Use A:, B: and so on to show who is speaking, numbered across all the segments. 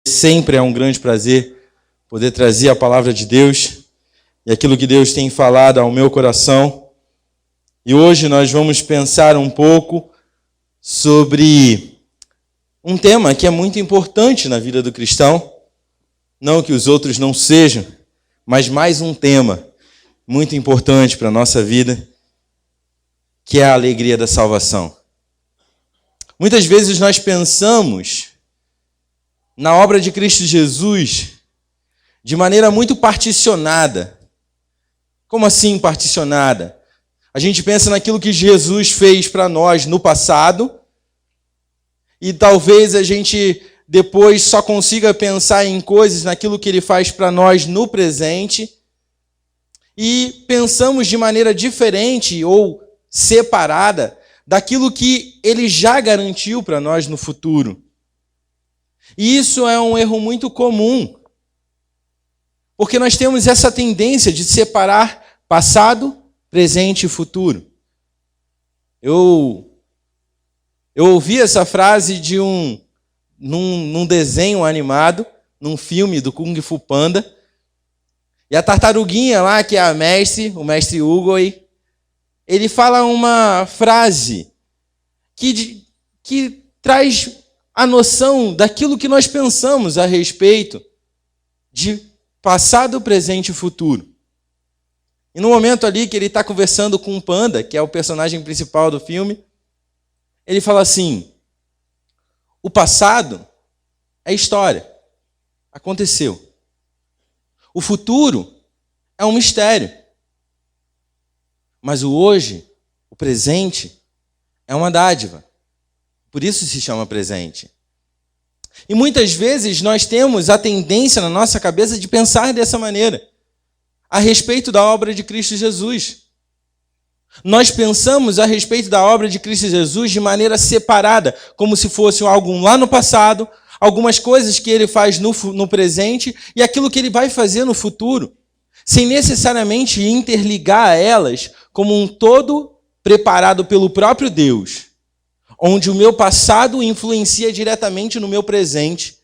A: Sempre é um grande prazer poder trazer a palavra de Deus e aquilo que Deus tem falado ao meu coração. E hoje nós vamos pensar um pouco sobre um tema que é muito importante na vida do cristão. Não que os outros não sejam, mas mais um tema muito importante para a nossa vida, que é a alegria da salvação. Muitas vezes nós pensamos na obra de Cristo Jesus de maneira muito particionada. Como assim particionada? A gente pensa naquilo que Jesus fez para nós no passado e talvez a gente depois só consiga pensar em coisas naquilo que Ele faz para nós no presente e pensamos de maneira diferente ou separada daquilo que Ele já garantiu para nós no futuro. E isso é um erro muito comum, porque nós temos essa tendência de separar passado, presente e futuro. Eu ouvi essa frase num desenho animado, num filme do Kung Fu Panda, e a tartaruguinha lá, que é o mestre Hugo, ele fala uma frase que traz a noção daquilo que nós pensamos a respeito de passado, presente e futuro. E no momento ali que ele está conversando com um panda, que é o personagem principal do filme, ele fala assim: o passado é história, aconteceu. O futuro é um mistério. Mas o hoje, o presente, é uma dádiva. Por isso se chama presente. E muitas vezes nós temos a tendência na nossa cabeça de pensar dessa maneira, a respeito da obra de Cristo Jesus. Nós pensamos a respeito da obra de Cristo Jesus de maneira separada, como se fosse algo lá no passado, algumas coisas que Ele faz no presente e aquilo que Ele vai fazer no futuro, sem necessariamente interligar a elas como um todo preparado pelo próprio Deus, onde o meu passado influencia diretamente no meu presente,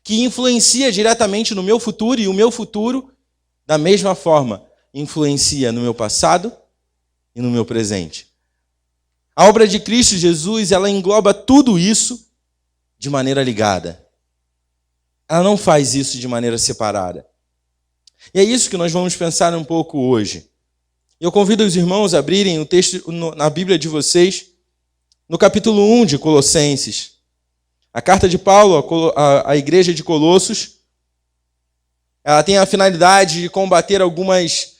A: que influencia diretamente no meu futuro, e o meu futuro, da mesma forma, influencia no meu passado e no meu presente. A obra de Cristo Jesus, ela engloba tudo isso de maneira ligada. Ela não faz isso de maneira separada. E é isso que nós vamos pensar um pouco hoje. Eu convido os irmãos a abrirem o texto na Bíblia de vocês, no capítulo 1 de Colossenses. A carta de Paulo à igreja de Colossos, ela tem a finalidade de combater algumas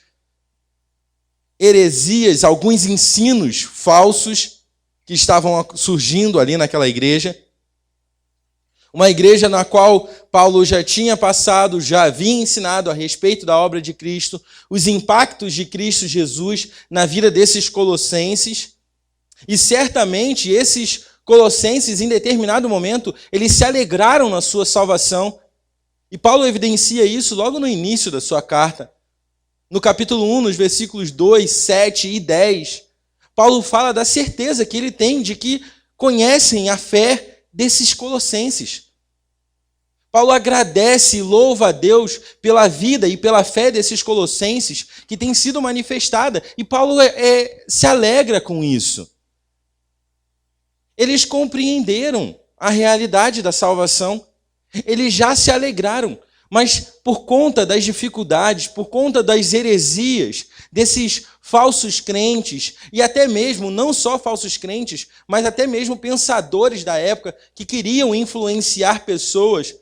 A: heresias, alguns ensinos falsos que estavam surgindo ali naquela igreja. Uma igreja na qual Paulo já tinha passado, já havia ensinado a respeito da obra de Cristo, os impactos de Cristo Jesus na vida desses colossenses. E certamente esses colossenses, em determinado momento, eles se alegraram na sua salvação. E Paulo evidencia isso logo no início da sua carta. No capítulo 1, nos versículos 2, 7 e 10, Paulo fala da certeza que ele tem de que conhecem a fé desses colossenses. Paulo agradece e louva a Deus pela vida e pela fé desses colossenses que tem sido manifestada. E Paulo se alegra com isso. Eles compreenderam a realidade da salvação. Eles já se alegraram. Mas por conta das dificuldades, por conta das heresias, desses falsos crentes, e até mesmo, não só falsos crentes, mas até mesmo pensadores da época que queriam influenciar pessoas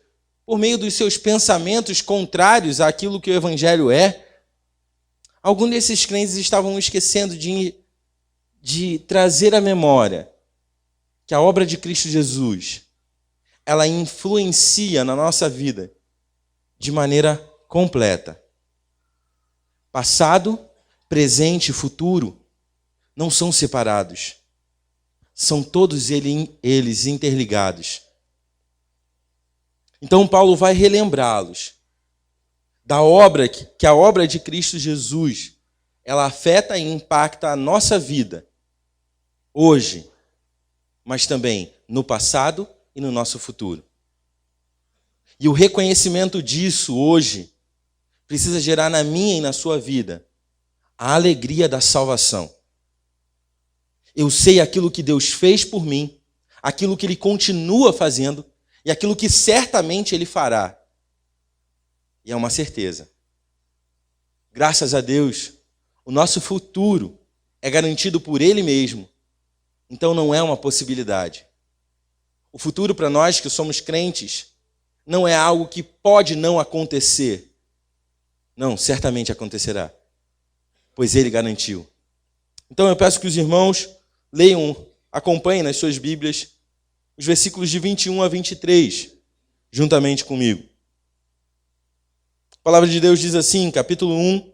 A: por meio dos seus pensamentos contrários àquilo que o Evangelho é, alguns desses crentes estavam esquecendo de trazer à memória que a obra de Cristo Jesus, ela influencia na nossa vida de maneira completa. Passado, presente e futuro não são separados. São todos eles interligados. Então Paulo vai relembrá-los da obra, que a obra de Cristo Jesus, ela afeta e impacta a nossa vida hoje, mas também no passado e no nosso futuro. E o reconhecimento disso hoje precisa gerar na minha e na sua vida a alegria da salvação. Eu sei aquilo que Deus fez por mim, aquilo que Ele continua fazendo e aquilo que certamente Ele fará. E é uma certeza. Graças a Deus, o nosso futuro é garantido por Ele mesmo. Então não é uma possibilidade. O futuro para nós que somos crentes não é algo que pode não acontecer. Não, certamente acontecerá, pois Ele garantiu. Então eu peço que os irmãos leiam, acompanhem nas suas Bíblias os versículos de 21 a 23, juntamente comigo. A palavra de Deus diz assim, capítulo 1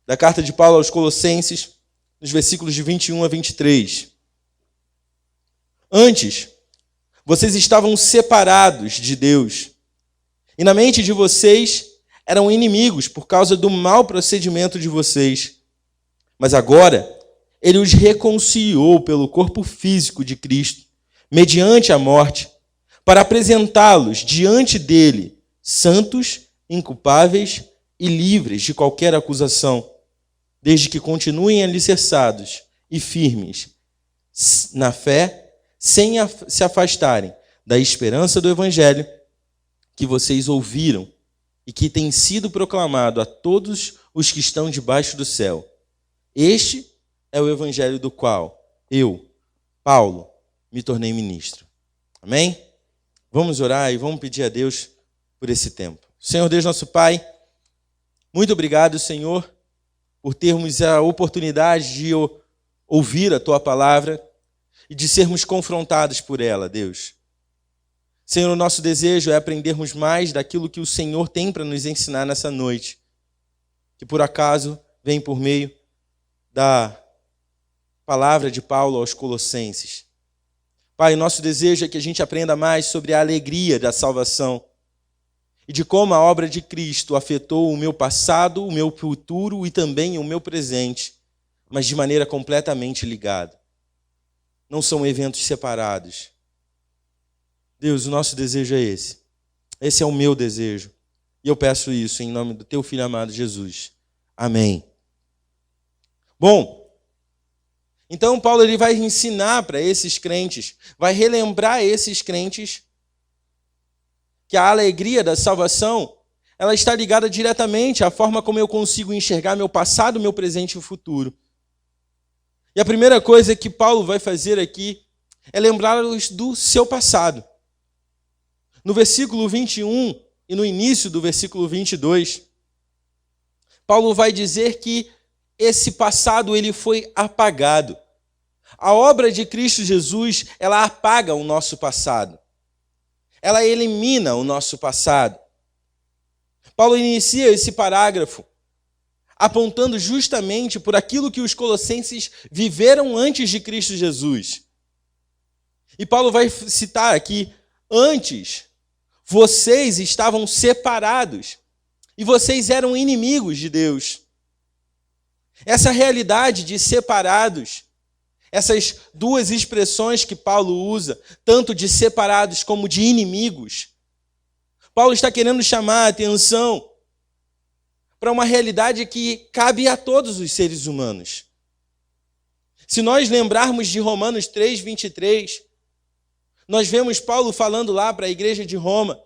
A: da carta de Paulo aos Colossenses, nos versículos de 21 a 23. Antes, vocês estavam separados de Deus, e na mente de vocês eram inimigos por causa do mau procedimento de vocês. Mas agora, Ele os reconciliou pelo corpo físico de Cristo, mediante a morte, para apresentá-los diante dele, santos, inculpáveis e livres de qualquer acusação, desde que continuem alicerçados e firmes na fé, sem se afastarem da esperança do Evangelho que vocês ouviram e que tem sido proclamado a todos os que estão debaixo do céu. Este é o Evangelho do qual eu, Paulo, me tornei ministro. Amém? Vamos orar e vamos pedir a Deus por esse tempo. Senhor Deus, nosso Pai, muito obrigado, Senhor, por termos a oportunidade de ouvir a Tua palavra e de sermos confrontados por ela, Deus. Senhor, o nosso desejo é aprendermos mais daquilo que o Senhor tem para nos ensinar nessa noite, que por acaso vem por meio da palavra de Paulo aos Colossenses. Pai, o nosso desejo é que a gente aprenda mais sobre a alegria da salvação e de como a obra de Cristo afetou o meu passado, o meu futuro e também o meu presente, mas de maneira completamente ligada. Não são eventos separados. Deus, o nosso desejo é esse. Esse é o meu desejo. E eu peço isso em nome do Teu Filho amado Jesus. Amém. Bom, então Paulo ele vai ensinar para esses crentes, vai relembrar esses crentes que a alegria da salvação, ela está ligada diretamente à forma como eu consigo enxergar meu passado, meu presente e o futuro. E a primeira coisa que Paulo vai fazer aqui é lembrá-los do seu passado. No versículo 21 e no início do versículo 22, Paulo vai dizer que esse passado ele foi apagado. A obra de Cristo Jesus, ela apaga o nosso passado. Ela elimina o nosso passado. Paulo inicia esse parágrafo apontando justamente por aquilo que os colossenses viveram antes de Cristo Jesus. E Paulo vai citar aqui, antes, vocês estavam separados e vocês eram inimigos de Deus. Essa realidade de separados, essas duas expressões que Paulo usa, tanto de separados como de inimigos, Paulo está querendo chamar a atenção para uma realidade que cabe a todos os seres humanos. Se nós lembrarmos de Romanos 3:23, nós vemos Paulo falando lá para a igreja de Roma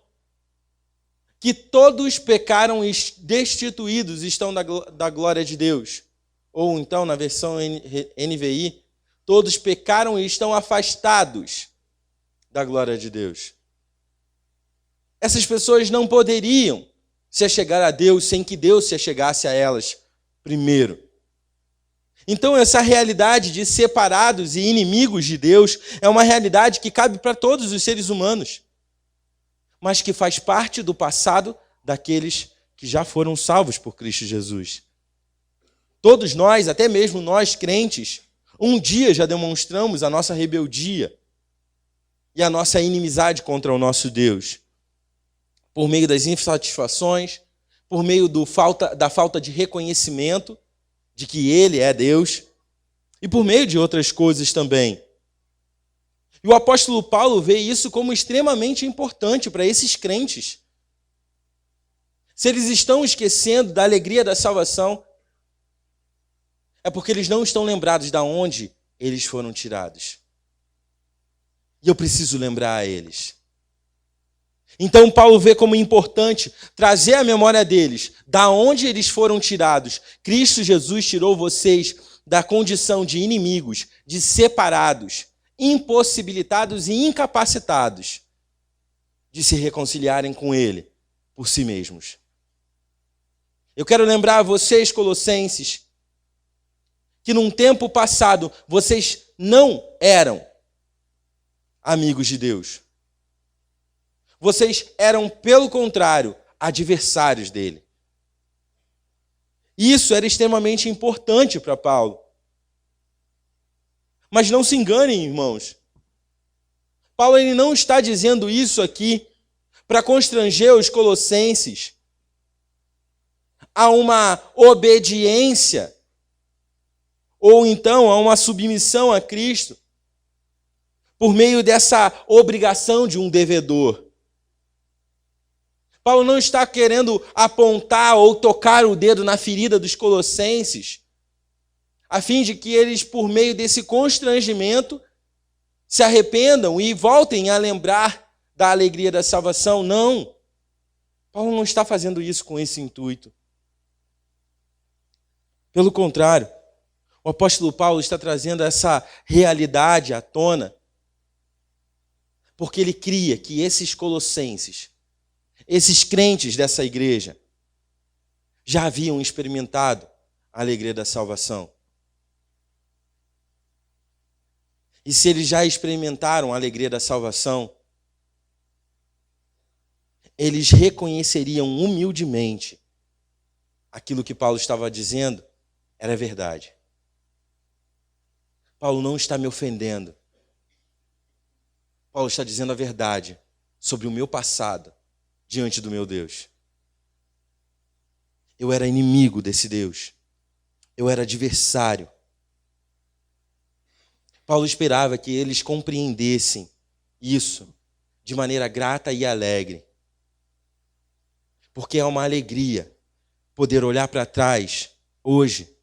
A: que todos pecaram e destituídos estão da glória de Deus. Ou então, na versão NVI, todos pecaram e estão afastados da glória de Deus. Essas pessoas não poderiam se achegar a Deus sem que Deus se achegasse a elas primeiro. Então, essa realidade de separados e inimigos de Deus é uma realidade que cabe para todos os seres humanos, mas que faz parte do passado daqueles que já foram salvos por Cristo Jesus. Todos nós, até mesmo nós crentes, um dia já demonstramos a nossa rebeldia e a nossa inimizade contra o nosso Deus, por meio das insatisfações, por meio da falta de reconhecimento de que Ele é Deus, e por meio de outras coisas também. E o apóstolo Paulo vê isso como extremamente importante para esses crentes Se eles estão esquecendo da alegria da salvação, é porque eles não estão lembrados de onde eles foram tirados. E eu preciso lembrar a eles. Então Paulo vê como importante trazer à memória deles da onde eles foram tirados. Cristo Jesus tirou vocês da condição de inimigos, de separados, impossibilitados e incapacitados de se reconciliarem com Ele por si mesmos. Eu quero lembrar a vocês, colossenses, que num tempo passado vocês não eram amigos de Deus. Vocês eram, pelo contrário, adversários dele. Isso era extremamente importante para Paulo. Mas não se enganem, irmãos. Paulo ele não está dizendo isso aqui para constranger os colossenses a uma obediência ou então a uma submissão a Cristo por meio dessa obrigação de um devedor. Paulo não está querendo apontar ou tocar o dedo na ferida dos colossenses, a fim de que eles, por meio desse constrangimento, se arrependam e voltem a lembrar da alegria da salvação. Não. Paulo não está fazendo isso com esse intuito. Pelo contrário, o apóstolo Paulo está trazendo essa realidade à tona, porque ele cria que esses colossenses, esses crentes dessa igreja, já haviam experimentado a alegria da salvação. E se eles já experimentaram a alegria da salvação, eles reconheceriam humildemente aquilo que Paulo estava dizendo era verdade. Paulo não está me ofendendo. Paulo está dizendo a verdade sobre o meu passado diante do meu Deus. Eu era inimigo desse Deus. Eu era adversário. Paulo esperava que eles compreendessem isso de maneira grata e alegre. Porque é uma alegria poder olhar para trás hoje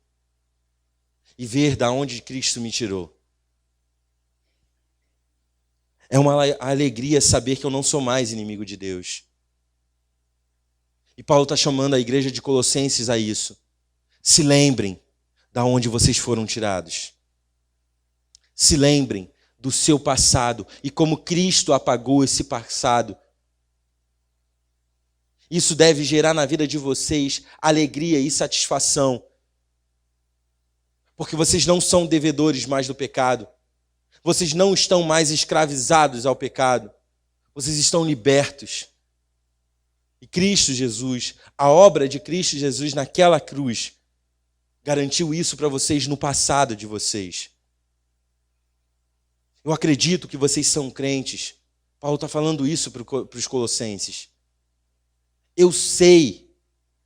A: e ver da onde Cristo me tirou. É uma alegria saber que eu não sou mais inimigo de Deus. E Paulo está chamando a igreja de Colossenses a isso. Se lembrem da onde vocês foram tirados. Se lembrem do seu passado e como Cristo apagou esse passado. Isso deve gerar na vida de vocês alegria e satisfação. Porque vocês não são devedores mais do pecado. Vocês não estão mais escravizados ao pecado. Vocês estão libertos. E Cristo Jesus, a obra de Cristo Jesus naquela cruz, garantiu isso para vocês no passado de vocês. Eu acredito que vocês são crentes. Paulo está falando isso para os colossenses. Eu sei,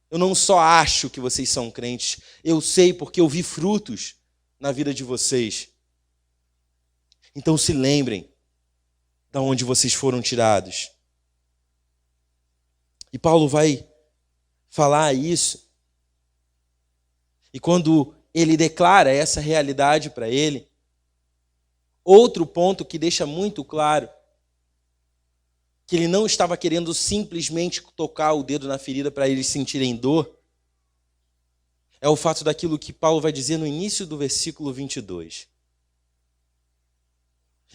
A: eu não só acho que vocês são crentes, eu sei porque eu vi frutos na vida de vocês. Então se lembrem de onde vocês foram tirados. E Paulo vai falar isso. E quando ele declara essa realidade para ele, outro ponto que deixa muito claro que ele não estava querendo simplesmente tocar o dedo na ferida para eles sentirem dor, é o fato daquilo que Paulo vai dizer no início do versículo 22.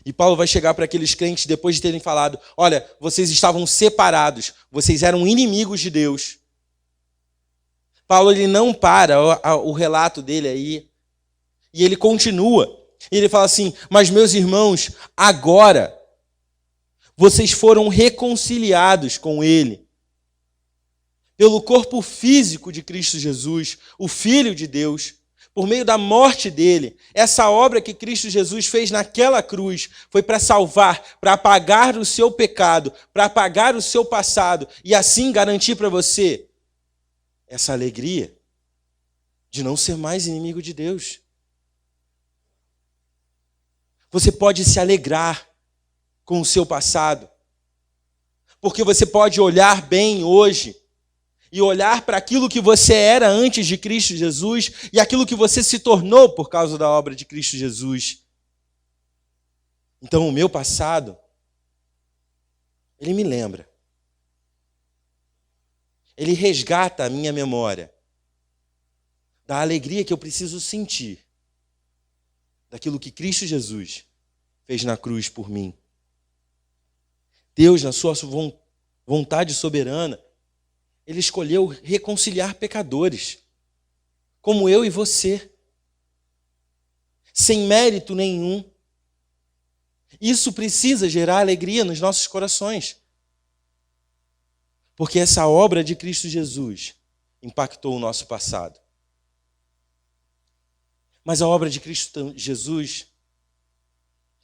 A: E Paulo vai chegar para aqueles crentes depois de terem falado, olha, vocês estavam separados, vocês eram inimigos de Deus. Paulo ele não para o relato dele aí, e ele continua. E ele fala assim, mas meus irmãos, agora vocês foram reconciliados com Ele, pelo corpo físico de Cristo Jesus, o Filho de Deus, por meio da morte dele. Essa obra que Cristo Jesus fez naquela cruz foi para salvar, para apagar o seu pecado, para apagar o seu passado e assim garantir para você essa alegria de não ser mais inimigo de Deus. Você pode se alegrar com o seu passado, porque você pode olhar bem hoje e olhar para aquilo que você era antes de Cristo Jesus e aquilo que você se tornou por causa da obra de Cristo Jesus. Então, o meu passado, ele me lembra. Ele resgata a minha memória da alegria que eu preciso sentir, daquilo que Cristo Jesus fez na cruz por mim. Deus, na sua vontade soberana, Ele escolheu reconciliar pecadores, como eu e você, sem mérito nenhum. Isso precisa gerar alegria nos nossos corações, porque essa obra de Cristo Jesus impactou o nosso passado. Mas a obra de Cristo Jesus,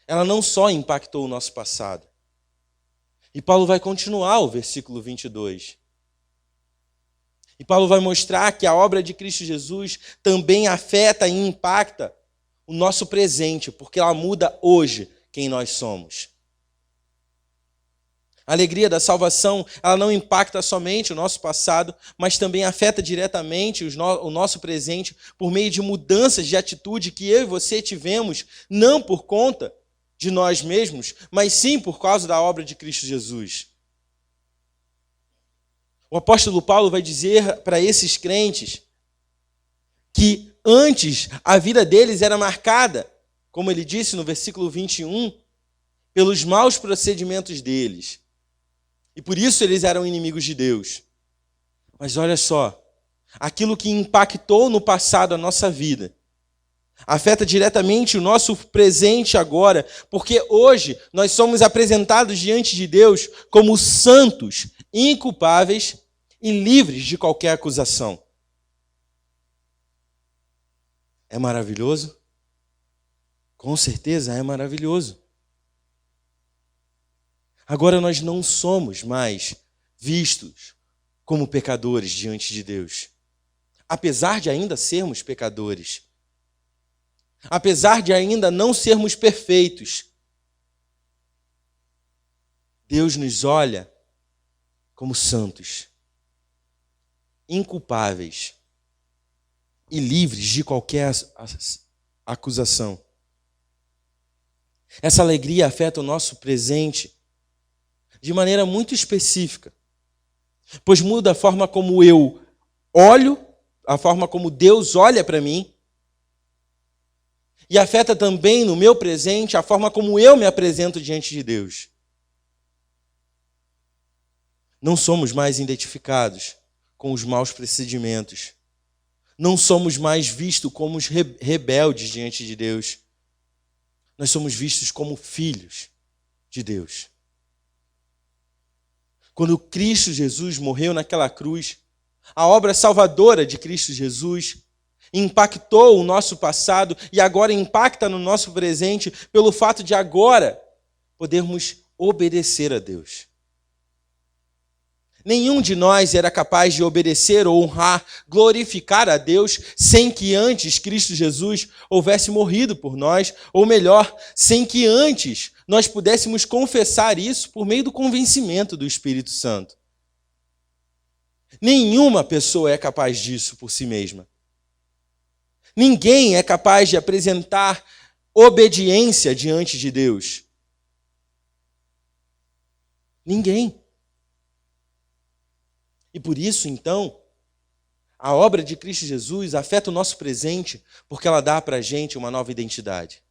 A: ela não só impactou o nosso passado. E Paulo vai continuar o versículo 22. E Paulo vai mostrar que a obra de Cristo Jesus também afeta e impacta o nosso presente, porque ela muda hoje quem nós somos. A alegria da salvação, ela não impacta somente o nosso passado, mas também afeta diretamente o nosso presente por meio de mudanças de atitude que eu e você tivemos, não por conta de nós mesmos, mas sim por causa da obra de Cristo Jesus. O apóstolo Paulo vai dizer para esses crentes que antes a vida deles era marcada, como ele disse no versículo 21, pelos maus procedimentos deles. E por isso eles eram inimigos de Deus. Mas olha só, aquilo que impactou no passado a nossa vida afeta diretamente o nosso presente agora, porque hoje nós somos apresentados diante de Deus como santos, inculpáveis e livres de qualquer acusação. É maravilhoso? Com certeza é maravilhoso. Agora nós não somos mais vistos como pecadores diante de Deus. Apesar de ainda sermos pecadores. Apesar de ainda não sermos perfeitos. Deus nos olha como santos, inculpáveis e livres de qualquer acusação. Essa alegria afeta o nosso presente de maneira muito específica, pois muda a forma como eu olho, a forma como Deus olha para mim, e afeta também no meu presente a forma como eu me apresento diante de Deus. Não somos mais identificados com os maus procedimentos. Não somos mais vistos como os rebeldes diante de Deus. Nós somos vistos como filhos de Deus. Quando Cristo Jesus morreu naquela cruz, a obra salvadora de Cristo Jesus impactou o nosso passado e agora impacta no nosso presente pelo fato de agora podermos obedecer a Deus. Nenhum de nós era capaz de obedecer, honrar, glorificar a Deus sem que antes Cristo Jesus houvesse morrido por nós, ou melhor, sem que antes nós pudéssemos confessar isso por meio do convencimento do Espírito Santo. Nenhuma pessoa é capaz disso por si mesma. Ninguém é capaz de apresentar obediência diante de Deus. Ninguém. E por isso, então, a obra de Cristo Jesus afeta o nosso presente porque ela dá para a gente uma nova identidade.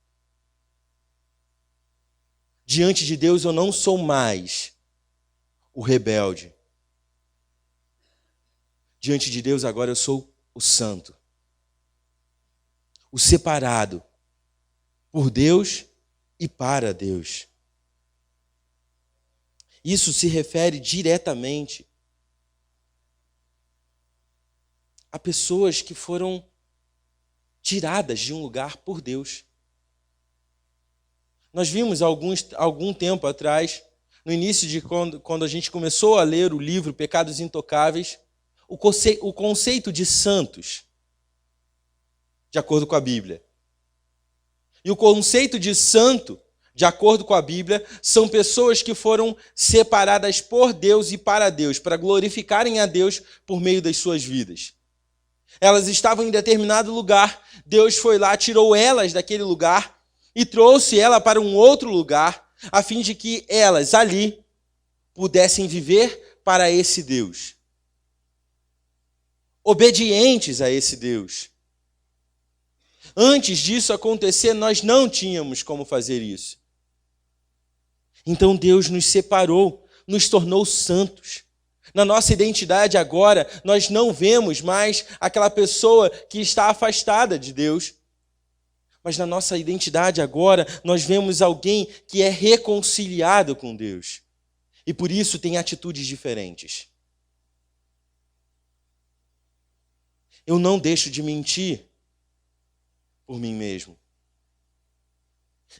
A: Diante de Deus eu não sou mais o rebelde. Diante de Deus agora eu sou o santo. O separado por Deus e para Deus. Isso se refere diretamente a pessoas que foram tiradas de um lugar por Deus. Nós vimos algum tempo atrás, no início de quando a gente começou a ler o livro Pecados Intocáveis, o conceito de santos, de acordo com a Bíblia. E o conceito de santo, de acordo com a Bíblia, são pessoas que foram separadas por Deus e para Deus, para glorificarem a Deus por meio das suas vidas. Elas estavam em determinado lugar, Deus foi lá, tirou elas daquele lugar e trouxe ela para um outro lugar, a fim de que elas ali pudessem viver para esse Deus. Obedientes a esse Deus. Antes disso acontecer, nós não tínhamos como fazer isso. Então Deus nos separou, nos tornou santos. Na nossa identidade agora, nós não vemos mais aquela pessoa que está afastada de Deus. Mas na nossa identidade agora, nós vemos alguém que é reconciliado com Deus. E por isso tem atitudes diferentes. Eu não deixo de mentir por mim mesmo.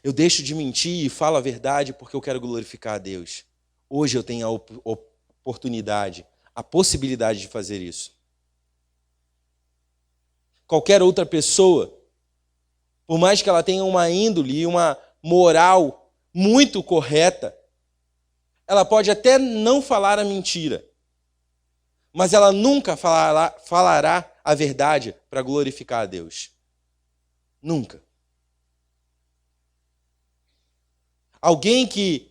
A: Eu deixo de mentir e falo a verdade porque eu quero glorificar a Deus. Hoje eu tenho a oportunidade, a possibilidade de fazer isso. Qualquer outra pessoa, por mais que ela tenha uma índole e uma moral muito correta, ela pode até não falar a mentira, mas ela nunca falará a verdade para glorificar a Deus. Nunca. Alguém que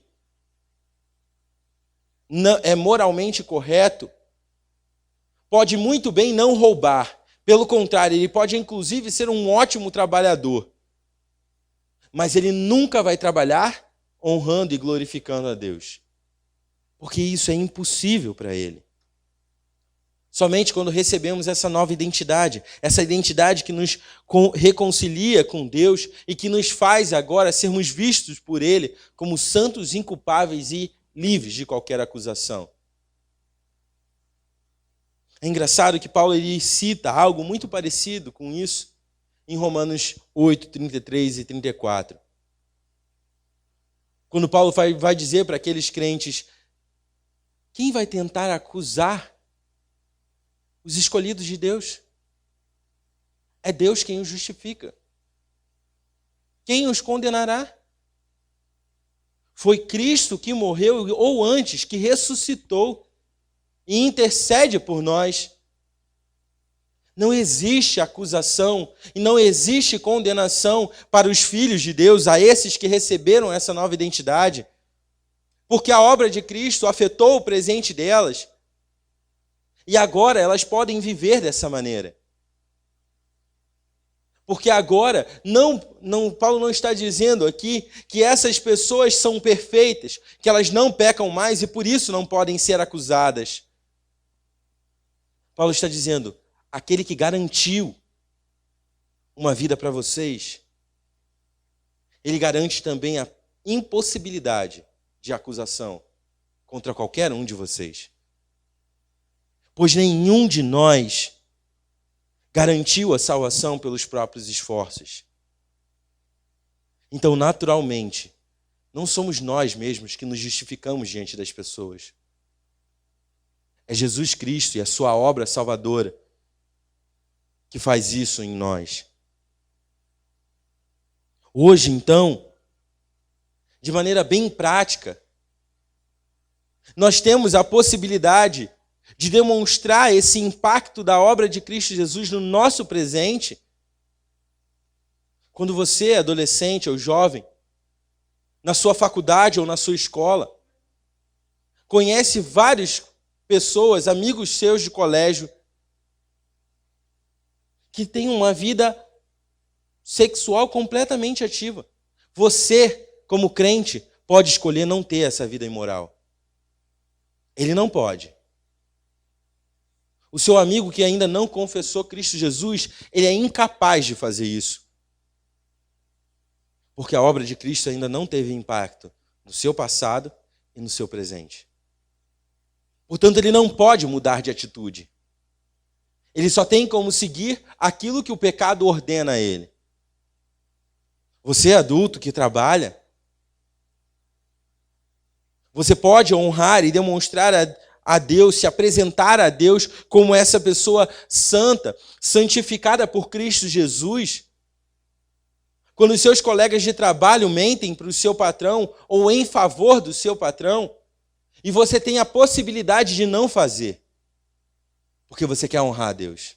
A: é moralmente correto pode muito bem não roubar. Pelo contrário, ele pode inclusive ser um ótimo trabalhador. Mas ele nunca vai trabalhar honrando e glorificando a Deus. Porque isso é impossível para ele. Somente quando recebemos essa nova identidade, essa identidade que nos reconcilia com Deus e que nos faz agora sermos vistos por Ele como santos, inculpáveis e livres de qualquer acusação. É engraçado que Paulo ele cita algo muito parecido com isso em Romanos 8, 33 e 34. Quando Paulo vai dizer para aqueles crentes, quem vai tentar acusar os escolhidos de Deus? É Deus quem os justifica. Quem os condenará? Foi Cristo que morreu, ou antes, que ressuscitou e intercede por nós. Não existe acusação e não existe condenação para os filhos de Deus, a esses que receberam essa nova identidade, porque a obra de Cristo afetou o presente delas e agora elas podem viver dessa maneira. Porque agora, Paulo não está dizendo aqui que essas pessoas são perfeitas, que elas não pecam mais e por isso não podem ser acusadas. Paulo está dizendo, aquele que garantiu uma vida para vocês, ele garante também a impossibilidade de acusação contra qualquer um de vocês. Pois nenhum de nós garantiu a salvação pelos próprios esforços. Então, naturalmente, não somos nós mesmos que nos justificamos diante das pessoas. É Jesus Cristo e a sua obra salvadora que faz isso em nós. Hoje, então, de maneira bem prática, nós temos a possibilidade de demonstrar esse impacto da obra de Cristo Jesus no nosso presente. Quando você é adolescente ou jovem, na sua faculdade ou na sua escola, conhece várias pessoas, amigos seus de colégio, que têm uma vida sexual completamente ativa. Você, como crente, pode escolher não ter essa vida imoral. Ele não pode. O seu amigo que ainda não confessou Cristo Jesus, ele é incapaz de fazer isso. Porque a obra de Cristo ainda não teve impacto no seu passado e no seu presente. Portanto, ele não pode mudar de atitude. Ele só tem como seguir aquilo que o pecado ordena a ele. Você, adulto que trabalha, você pode honrar e demonstrar a Deus, se apresentar a Deus como essa pessoa santa, santificada por Cristo Jesus, Quando os seus colegas de trabalho mentem para o seu patrão ou em favor do seu patrão, e você tem a possibilidade de não fazer, porque você quer honrar a Deus.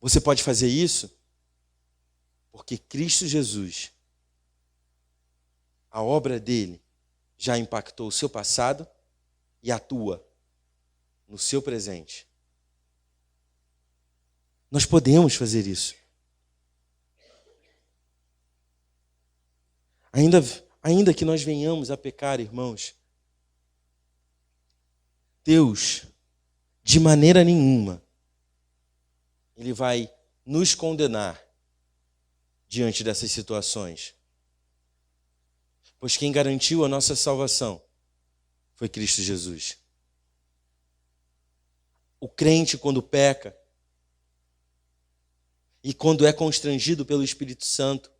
A: Você pode fazer isso porque Cristo Jesus, a obra dele, já impactou o seu passado e atua no seu presente. Nós podemos fazer isso. Ainda que nós venhamos a pecar, irmãos, Deus, de maneira nenhuma, Ele vai nos condenar diante dessas situações. Pois quem garantiu a nossa salvação foi Cristo Jesus. O crente, quando peca, e quando é constrangido pelo Espírito Santo,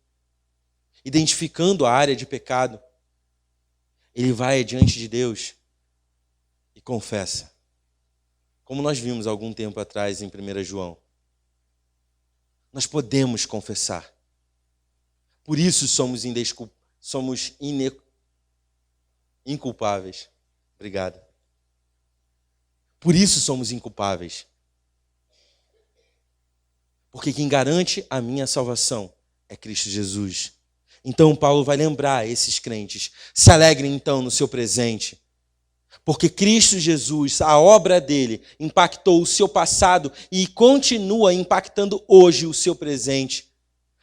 A: identificando a área de pecado, ele vai diante de Deus e confessa. Como nós vimos algum tempo atrás em 1 João. Nós podemos confessar. Por isso somos inculpáveis. Obrigado. Por isso somos inculpáveis. Porque quem garante a minha salvação é Cristo Jesus. Então Paulo vai lembrar esses crentes. Se alegrem então no seu presente. Porque Cristo Jesus, a obra dele, impactou o seu passado e continua impactando hoje o seu presente.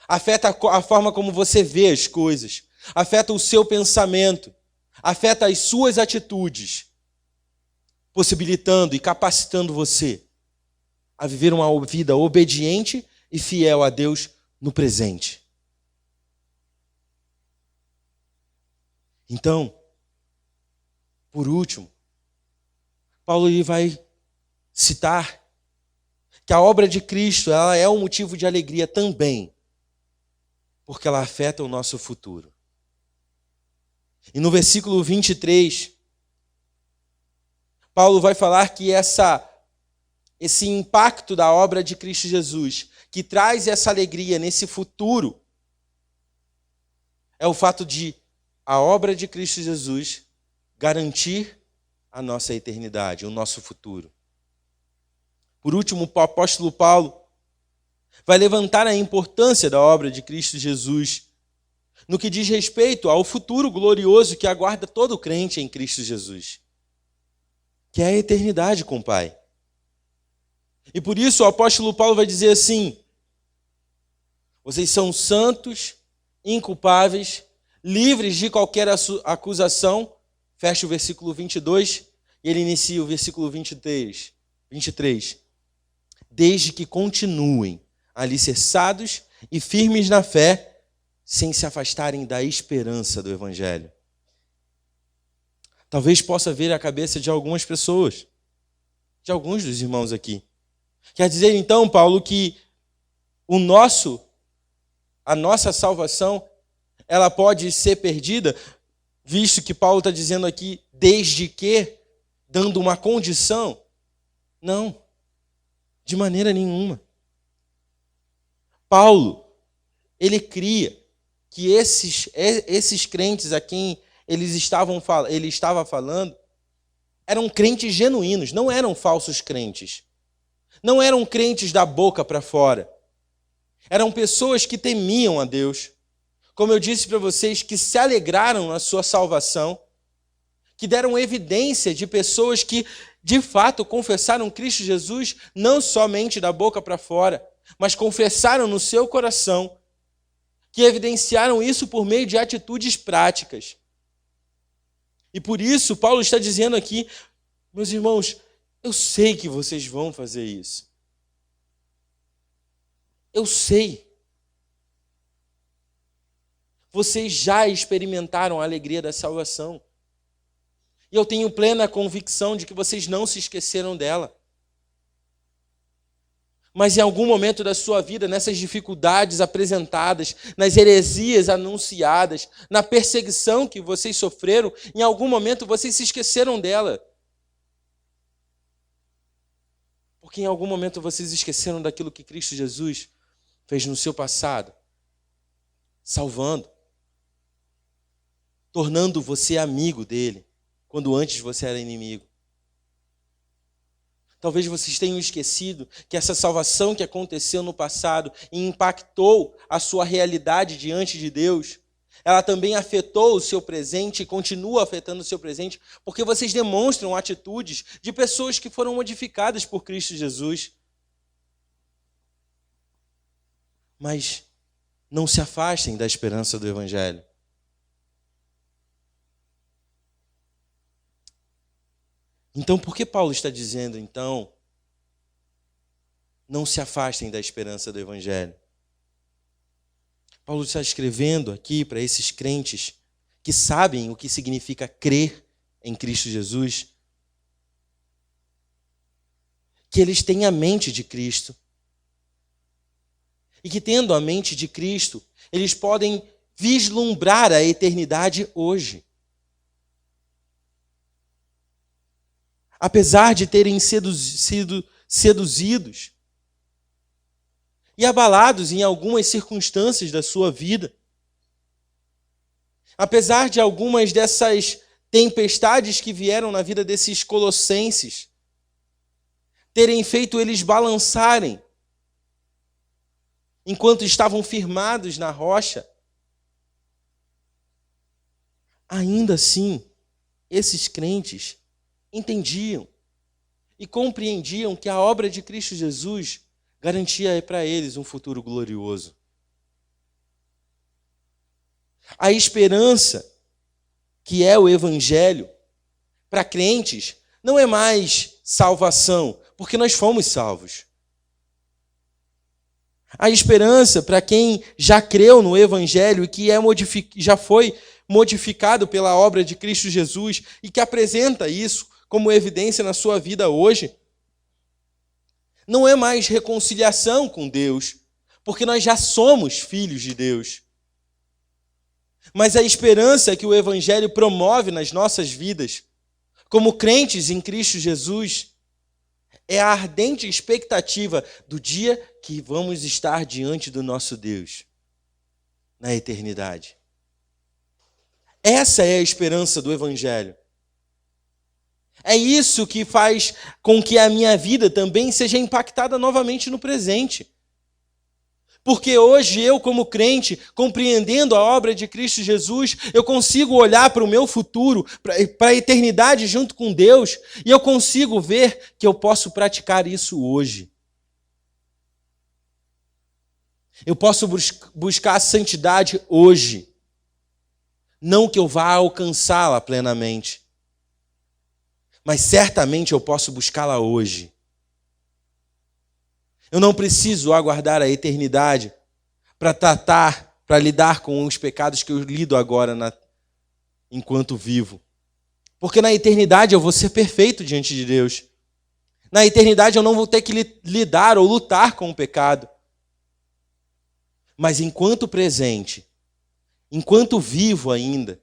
A: Afeta a forma como você vê as coisas. Afeta o seu pensamento. Afeta as suas atitudes. Possibilitando e capacitando você a viver uma vida obediente e fiel a Deus no presente. Então, por último, Paulo vai citar que a obra de Cristo ela é um motivo de alegria também, porque ela afeta o nosso futuro. E no versículo 23, Paulo vai falar que esse impacto da obra de Cristo Jesus, que traz essa alegria nesse futuro, é o fato de a obra de Cristo Jesus garantir a nossa eternidade, o nosso futuro. Por último, o apóstolo Paulo vai levantar a importância da obra de Cristo Jesus no que diz respeito ao futuro glorioso que aguarda todo crente em Cristo Jesus, que é a eternidade com o Pai. E por isso o apóstolo Paulo vai dizer assim: vocês são santos, inculpáveis, livres de qualquer acusação. Fecha o versículo 22 e ele inicia o versículo 23. Desde que continuem alicerçados e firmes na fé, sem se afastarem da esperança do Evangelho. Talvez possa vir à cabeça de algumas pessoas, de alguns dos irmãos aqui. Quer dizer então, Paulo, que a nossa salvação, ela pode ser perdida, visto que Paulo está dizendo aqui, desde que, dando uma condição? Não, de maneira nenhuma. Paulo, ele cria que esses crentes a quem ele estava falando eram crentes genuínos, não eram falsos crentes. Não eram crentes da boca para fora. Eram pessoas que temiam a Deus. Como eu disse para vocês, que se alegraram na sua salvação, que deram evidência de pessoas que, de fato, confessaram Cristo Jesus, não somente da boca para fora, mas confessaram no seu coração, que evidenciaram isso por meio de atitudes práticas. E por isso, Paulo está dizendo aqui, meus irmãos, eu sei que vocês vão fazer isso. Eu sei. Vocês já experimentaram a alegria da salvação. E eu tenho plena convicção de que vocês não se esqueceram dela. Mas em algum momento da sua vida, nessas dificuldades apresentadas, nas heresias anunciadas, na perseguição que vocês sofreram, em algum momento vocês se esqueceram dela. Porque em algum momento vocês esqueceram daquilo que Cristo Jesus fez no seu passado, salvando, tornando você amigo dele, quando antes você era inimigo. Talvez vocês tenham esquecido que essa salvação que aconteceu no passado e impactou a sua realidade diante de Deus, ela também afetou o seu presente e continua afetando o seu presente, porque vocês demonstram atitudes de pessoas que foram modificadas por Cristo Jesus. Mas não se afastem da esperança do Evangelho. Então, por que Paulo está dizendo, então, não se afastem da esperança do Evangelho? Paulo está escrevendo aqui para esses crentes que sabem o que significa crer em Cristo Jesus, que eles têm a mente de Cristo. E que, tendo a mente de Cristo, eles podem vislumbrar a eternidade hoje. Apesar de terem sido seduzidos e abalados em algumas circunstâncias da sua vida, apesar de algumas dessas tempestades que vieram na vida desses colossenses terem feito eles balançarem enquanto estavam firmados na rocha, ainda assim, esses crentes entendiam e compreendiam que a obra de Cristo Jesus garantia para eles um futuro glorioso. A esperança, que é o Evangelho, para crentes, não é mais salvação, porque nós fomos salvos. A esperança para quem já creu no Evangelho e que já foi modificado pela obra de Cristo Jesus e que apresenta isso como evidência na sua vida hoje, não é mais reconciliação com Deus, porque nós já somos filhos de Deus. Mas a esperança que o Evangelho promove nas nossas vidas, como crentes em Cristo Jesus, é a ardente expectativa do dia que vamos estar diante do nosso Deus, na eternidade. Essa é a esperança do Evangelho. É isso que faz com que a minha vida também seja impactada novamente no presente. Porque hoje eu, como crente, compreendendo a obra de Cristo Jesus, eu consigo olhar para o meu futuro, para a eternidade junto com Deus, e eu consigo ver que eu posso praticar isso hoje. Eu posso buscar a santidade hoje. Não que eu vá alcançá-la plenamente, mas certamente eu posso buscá-la hoje. Eu não preciso aguardar a eternidade para lidar com os pecados que eu lido agora enquanto vivo. Porque na eternidade eu vou ser perfeito diante de Deus. Na eternidade eu não vou ter que lidar ou lutar com o pecado. Mas enquanto presente, enquanto vivo ainda,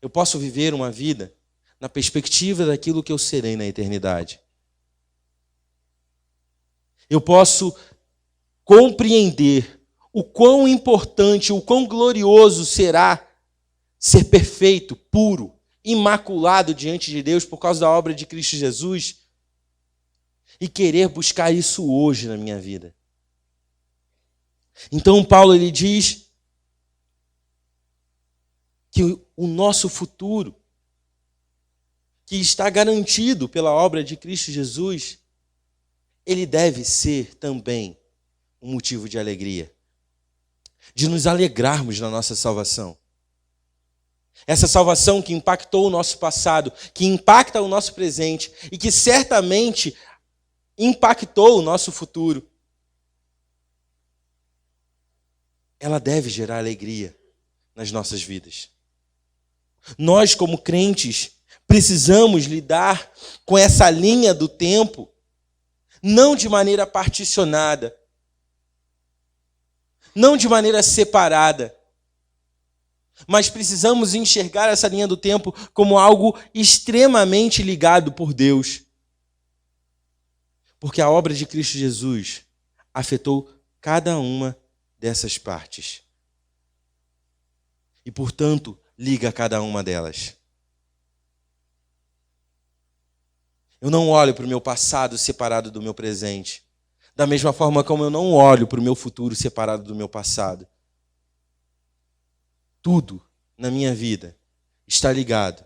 A: eu posso viver uma vida na perspectiva daquilo que eu serei na eternidade. Eu posso compreender o quão importante, o quão glorioso será ser perfeito, puro, imaculado diante de Deus por causa da obra de Cristo Jesus e querer buscar isso hoje na minha vida. Então Paulo ele diz que o nosso futuro, que está garantido pela obra de Cristo Jesus, ele deve ser também um motivo de alegria, de nos alegrarmos na nossa salvação. Essa salvação que impactou o nosso passado, que impacta o nosso presente e que certamente impactou o nosso futuro, ela deve gerar alegria nas nossas vidas. Nós, como crentes, precisamos lidar com essa linha do tempo não de maneira particionada, não de maneira separada, mas precisamos enxergar essa linha do tempo como algo extremamente ligado por Deus. Porque a obra de Cristo Jesus afetou cada uma dessas partes. E, portanto, liga cada uma delas. Eu não olho para o meu passado separado do meu presente, da mesma forma como eu não olho para o meu futuro separado do meu passado. Tudo na minha vida está ligado.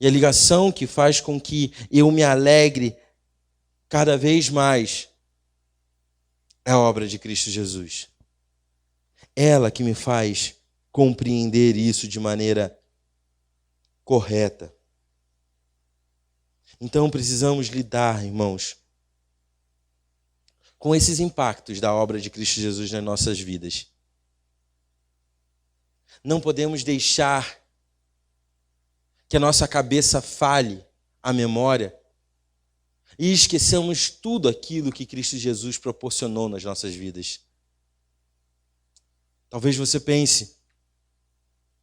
A: E a ligação que faz com que eu me alegre cada vez mais é a obra de Cristo Jesus. Ela que me faz compreender isso de maneira correta. Então precisamos lidar, irmãos, com esses impactos da obra de Cristo Jesus nas nossas vidas. Não podemos deixar que a nossa cabeça falhe a memória e esqueçamos tudo aquilo que Cristo Jesus proporcionou nas nossas vidas. Talvez você pense: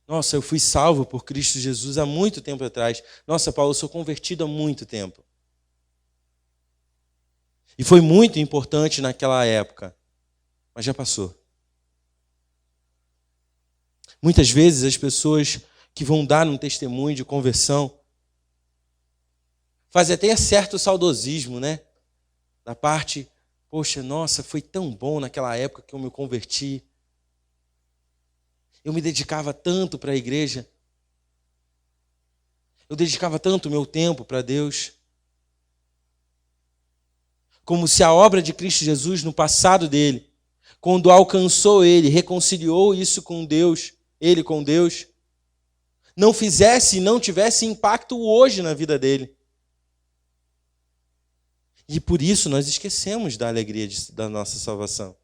A: nossa, eu fui salvo por Cristo Jesus há muito tempo atrás. Nossa, Paulo, eu sou convertido há muito tempo. E foi muito importante naquela época, mas já passou. Muitas vezes as pessoas que vão dar um testemunho de conversão fazem até certo saudosismo, né? Da parte, poxa, nossa, foi tão bom naquela época que eu me converti. Eu me dedicava tanto para a igreja. Eu dedicava tanto o meu tempo para Deus. Como se a obra de Cristo Jesus no passado dele, quando alcançou ele, reconciliou isso com Deus, ele com Deus, não fizesse e não tivesse impacto hoje na vida dele. E por isso nós esquecemos da alegria da nossa salvação.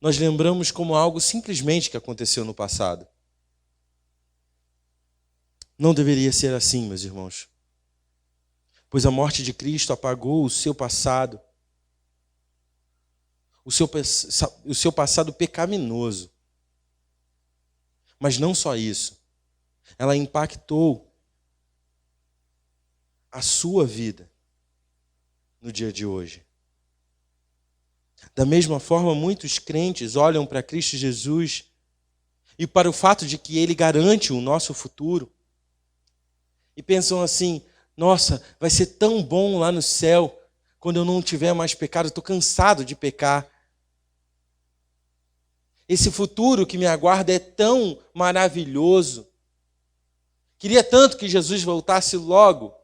A: Nós lembramos como algo simplesmente que aconteceu no passado. Não deveria ser assim, meus irmãos. Pois a morte de Cristo apagou o seu passado. O seu passado pecaminoso. Mas não só isso. Ela impactou a sua vida no dia de hoje. Da mesma forma, muitos crentes olham para Cristo Jesus e para o fato de que Ele garante o nosso futuro e pensam assim: nossa, vai ser tão bom lá no céu quando eu não tiver mais pecado, estou cansado de pecar. Esse futuro que me aguarda é tão maravilhoso. Queria tanto que Jesus voltasse logo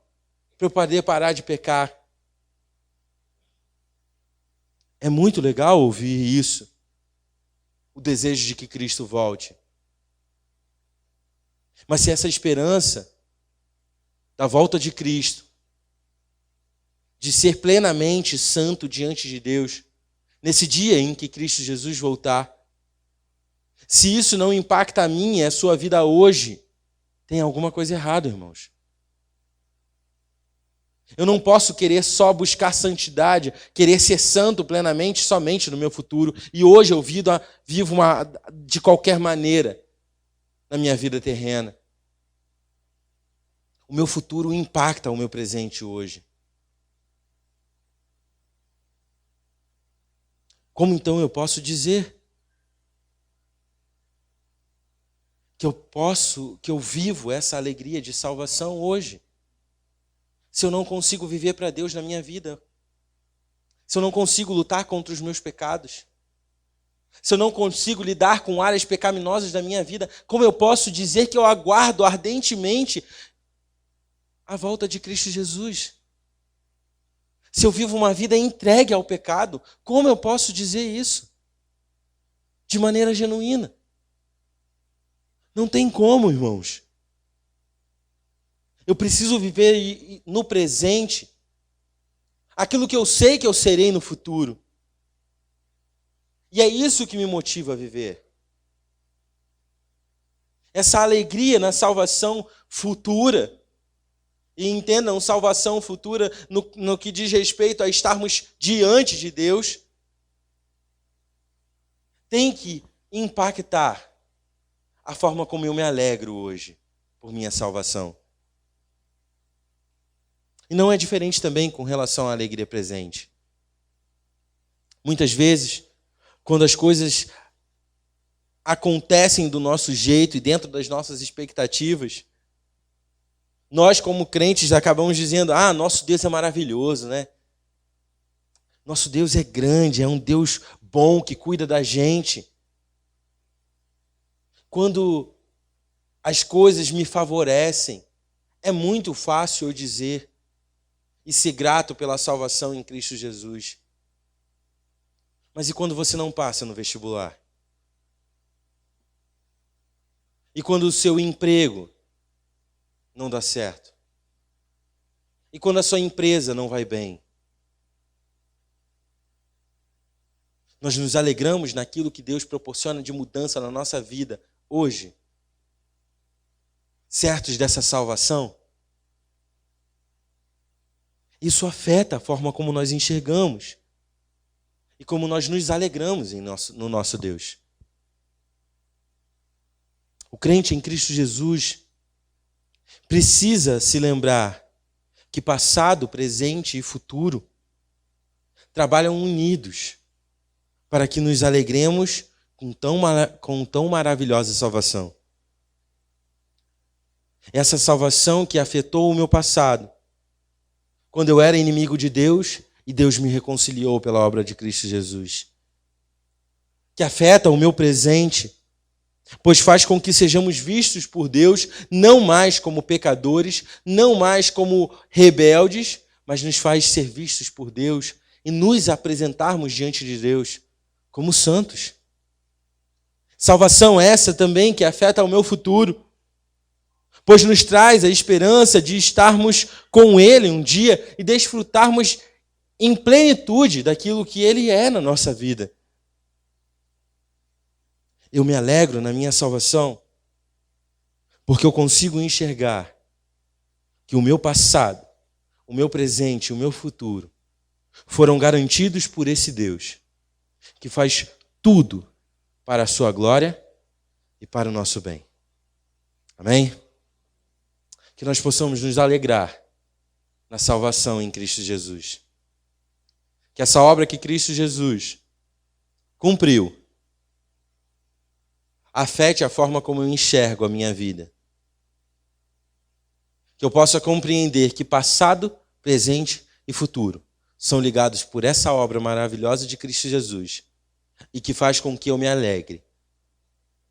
A: para eu poder parar de pecar. É muito legal ouvir isso, o desejo de que Cristo volte. Mas se essa esperança da volta de Cristo, de ser plenamente santo diante de Deus, nesse dia em que Cristo Jesus voltar, se isso não impacta a minha e a sua vida hoje, tem alguma coisa errada, irmãos. Eu não posso querer só buscar santidade, querer ser santo plenamente somente no meu futuro. E hoje eu vivo de qualquer maneira na minha vida terrena. O meu futuro impacta o meu presente hoje. Como então eu posso dizer que eu vivo essa alegria de salvação hoje? Se eu não consigo viver para Deus na minha vida, se eu não consigo lutar contra os meus pecados, se eu não consigo lidar com áreas pecaminosas da minha vida, como eu posso dizer que eu aguardo ardentemente a volta de Cristo Jesus? Se eu vivo uma vida entregue ao pecado, como eu posso dizer isso? De maneira genuína. Não tem como, irmãos. Eu preciso viver no presente aquilo que eu sei que eu serei no futuro. E é isso que me motiva a viver. Essa alegria na salvação futura. E entendam, salvação futura no que diz respeito a estarmos diante de Deus, tem que impactar a forma como eu me alegro hoje por minha salvação. E não é diferente também com relação à alegria presente. Muitas vezes, quando as coisas acontecem do nosso jeito e dentro das nossas expectativas, nós, como crentes, acabamos dizendo: ah, nosso Deus é maravilhoso, né? Nosso Deus é grande, é um Deus bom que cuida da gente. Quando as coisas me favorecem, é muito fácil eu dizer e ser grato pela salvação em Cristo Jesus. Mas e quando você não passa no vestibular? E quando o seu emprego não dá certo? E quando a sua empresa não vai bem? Nós nos alegramos naquilo que Deus proporciona de mudança na nossa vida hoje, certos dessa salvação? Isso afeta a forma como nós enxergamos e como nós nos alegramos no nosso Deus. O crente em Cristo Jesus precisa se lembrar que passado, presente e futuro trabalham unidos para que nos alegremos com tão maravilhosa salvação. Essa salvação que afetou o meu passado, quando eu era inimigo de Deus e Deus me reconciliou pela obra de Cristo Jesus. Que afeta o meu presente, pois faz com que sejamos vistos por Deus não mais como pecadores, não mais como rebeldes, mas nos faz ser vistos por Deus e nos apresentarmos diante de Deus como santos. Salvação essa também que afeta o meu futuro, pois nos traz a esperança de estarmos com Ele um dia e desfrutarmos em plenitude daquilo que Ele é na nossa vida. Eu me alegro na minha salvação porque eu consigo enxergar que o meu passado, o meu presente e o meu futuro foram garantidos por esse Deus que faz tudo para a sua glória e para o nosso bem. Amém? Que nós possamos nos alegrar na salvação em Cristo Jesus. Que essa obra que Cristo Jesus cumpriu afete a forma como eu enxergo a minha vida. Que eu possa compreender que passado, presente e futuro são ligados por essa obra maravilhosa de Cristo Jesus e que faz com que eu me alegre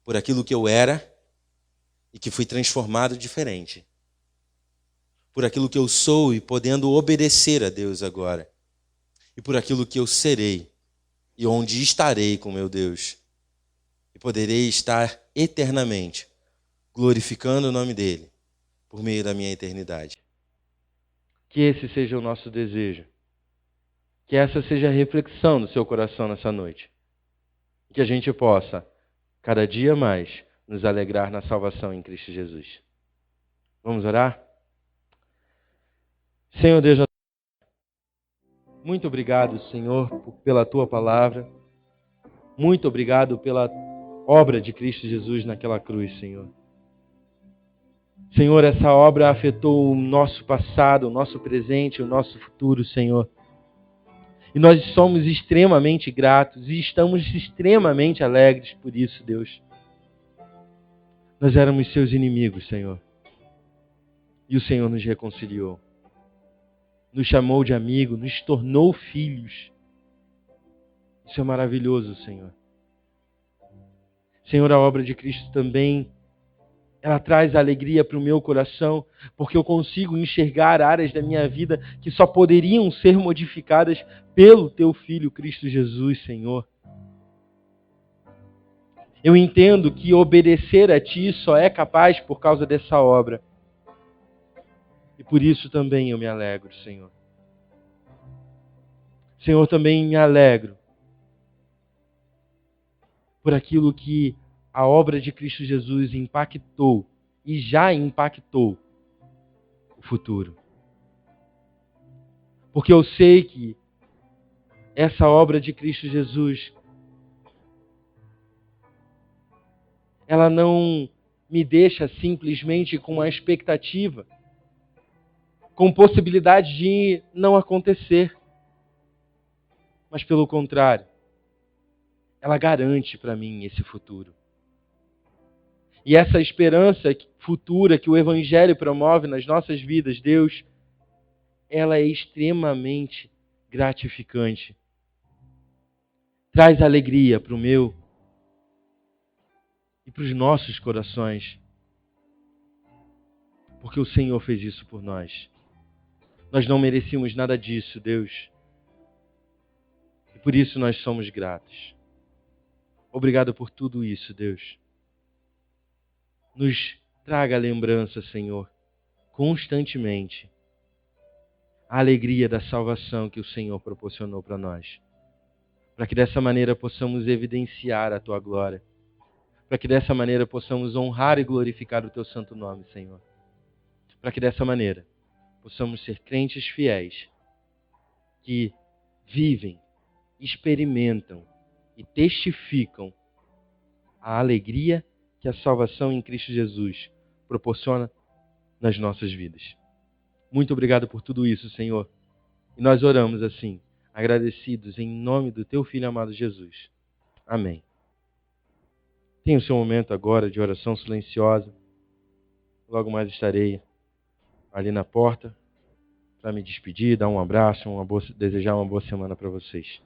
A: por aquilo que eu era e que fui transformado diferente. Por aquilo que eu sou e podendo obedecer a Deus agora. E por aquilo que eu serei e onde estarei com meu Deus. E poderei estar eternamente glorificando o nome dEle por meio da minha eternidade. Que esse seja o nosso desejo. Que essa seja a reflexão do seu coração nessa noite. Que a gente possa, cada dia mais, nos alegrar na salvação em Cristo Jesus. Vamos orar? Senhor Deus, muito obrigado, Senhor, pela Tua palavra. Muito obrigado pela obra de Cristo Jesus naquela cruz, Senhor. Senhor, essa obra afetou o nosso passado, o nosso presente, o nosso futuro, Senhor. E nós somos extremamente gratos e estamos extremamente alegres por isso, Deus. Nós éramos seus inimigos, Senhor. E o Senhor nos reconciliou. Nos chamou de amigo, nos tornou filhos. Isso é maravilhoso, Senhor. Senhor, a obra de Cristo também, ela traz alegria para o meu coração, porque eu consigo enxergar áreas da minha vida que só poderiam ser modificadas pelo Teu Filho Cristo Jesus, Senhor. Eu entendo que obedecer a Ti só é capaz por causa dessa obra. E por isso também eu me alegro, Senhor. Senhor, também me alegro por aquilo que a obra de Cristo Jesus impactou e já impactou o futuro. Porque eu sei que essa obra de Cristo Jesus, ela não me deixa simplesmente com uma expectativa, com possibilidade de não acontecer.
B: mas pelo contrário, ela garante para mim esse futuro. E essa esperança futura que o Evangelho promove nas nossas vidas, Deus, ela é extremamente gratificante. Traz alegria para o meu e para os nossos corações. Porque o Senhor fez isso por nós. Nós não merecíamos nada disso, Deus. E por isso nós somos gratos. Obrigado por tudo isso, Deus. Nos traga a lembrança, Senhor, constantemente, a alegria da salvação que o Senhor proporcionou para nós. Para que dessa maneira possamos evidenciar a Tua glória. Para que dessa maneira possamos honrar e glorificar o Teu santo nome, Senhor. Para que dessa maneira possamos ser crentes fiéis que vivem, experimentam e testificam a alegria que a salvação em Cristo Jesus proporciona nas nossas vidas. Muito obrigado por tudo isso, Senhor. E nós oramos assim, agradecidos em nome do Teu Filho amado Jesus. Amém. Tenha o seu momento agora de oração silenciosa. Logo mais estarei ali na porta para me despedir, dar um abraço, desejar uma boa semana para vocês.